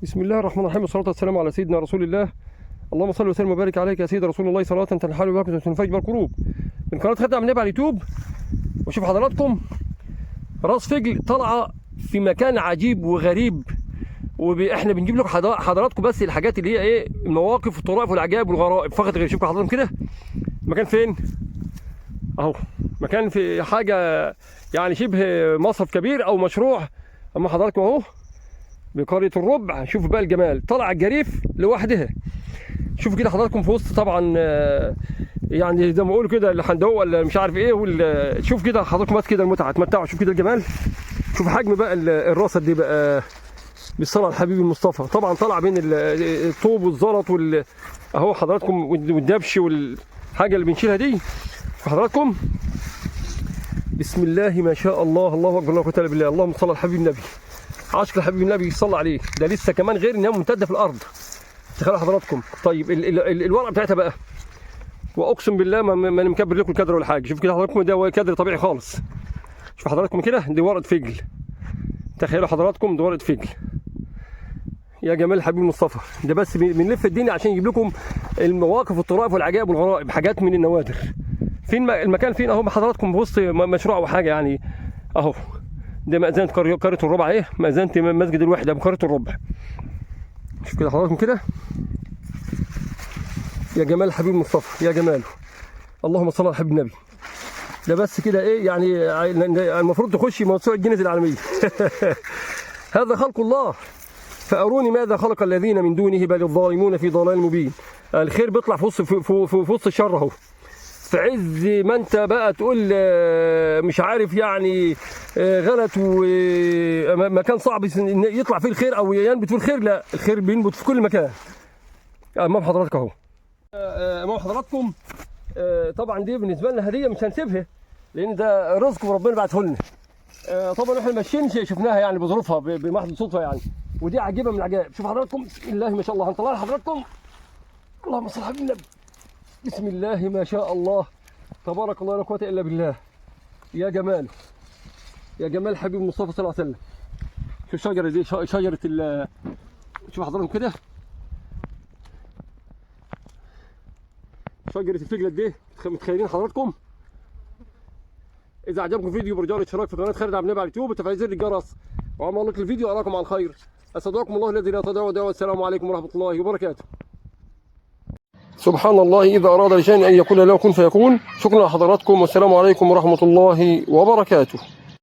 بسم الله الرحمن الرحيم، والصلاة والسلام على سيدنا رسول الله. اللهم صل وسلم وبارك عليك يا سيدي رسول الله، صلاة تنحل بها وتنفج بها الكروب. من قناة خدام النبي على اليوتيوب. وشوف حضراتكم راس فجل طالعة في مكان عجيب وغريب، واحنا بنجيب لكم حضراتكم بس الحاجات اللي هي ايه، المواقف والطرائف والعجائب والغرائب فقط غير. شوفوا حضراتكم كده المكان فين اهو، مكان في حاجة يعني شبه مصرف كبير او مشروع. اما حضراتكم اهو بقرية الربع. شوف بقى الجمال، طلع الجريف لوحدها. شوفوا كده حضراتكم في وسط طبعا يعني زي ما بيقولوا كده الحندوق ولا مش عارف ايه شوف كده حضراتكم بس كده المتعه، اتمتعوا. شوف كده الجمال، شوف حجم بقى الراسه دي بقى بالصلاه على الحبيب المصطفى. طبعا طالع بين الطوب والزلط اهو حضراتكم، والدبش والحاجه اللي بنشيلها دي حضراتكم. بسم الله ما شاء الله، الله اكبر، لا قوه الا بالله. اللهم صل على الحبيب النبي، عاشق الحبيب النبي صلى عليه. ده لسه كمان غير انها ممتده في الارض، تخيلوا حضراتكم. طيب الورقه بتاعتها بقى، واقسم بالله ما مكبر لكم الكادر ولا حاجه. شوف كده حضراتكم، ده كادر طبيعي خالص. شوف حضراتكم كده، دي ورقه فجل. تخيلوا حضراتكم، دي ورقه فجل. يا جمال الحبيب المصطفى. ده بس بنلف الدنيا عشان نجيب لكم المواقف والطرائف والعجائب والغرائب، حاجات من النوادر. فين المكان فين اهو حضراتكم، بوسط مشروع او حاجه يعني اهو. ده مأذنة قرية الربع ايه، مأذنة مسجد الوحدة بقرية الربع. شوف كده حضراتكم كده، يا جمال الحبيب المصطفى، يا جماله. اللهم صل على حبيب النبي. ده بس كده ايه يعني، المفروض تخشي موسوعة جينيس العالمية. هذا خلق الله، فأروني ماذا خلق الذين من دونه بل الظالمون في ضلال مبين. الخير بيطلع في وسط الشر اهو. في عز ما انت بقى تقول مش عارف يعني غلط ومكان صعب يطلع فيه الخير او ينبت فيه الخير، لا، الخير بينبت في كل مكان. امام حضراتكم اهو، امام حضراتكم. طبعا دي بالنسبه لنا هديه مش هنسيبها، لان ده رزق وربنا بعته لنا. طبعا احنا ماشيين شفناها يعني بظروفها بمحض صدفه يعني، ودي عجيبه من العجائب. شوف حضراتكم، بسم الله ما شاء الله. هنطلع لحضراتكم، اللهم صل على النبي. بسم الله ما شاء الله، تبارك الله لا قوه الا بالله. يا جمال، يا جمال حبيب المصطفى صلى الله عليه وسلم. شوف الشجره دي، شجره شوف حضراتكم كده، شجره الفجله دي. متخيلين حضراتكم؟ اذا عجبكم الفيديو برجاء الاشتراك في قناه خالد عبد النبي على اليوتيوب وتفعيل زر الجرس. وعما الله الفيديو اراكم على الخير. استودعكم الله الذي لا تضيع ودائعه. والسلام عليكم ورحمه الله وبركاته. سبحان الله إذا أراد لشيء أن يقول له كن فيكون. شكرا لحضراتكم، والسلام عليكم ورحمة الله وبركاته.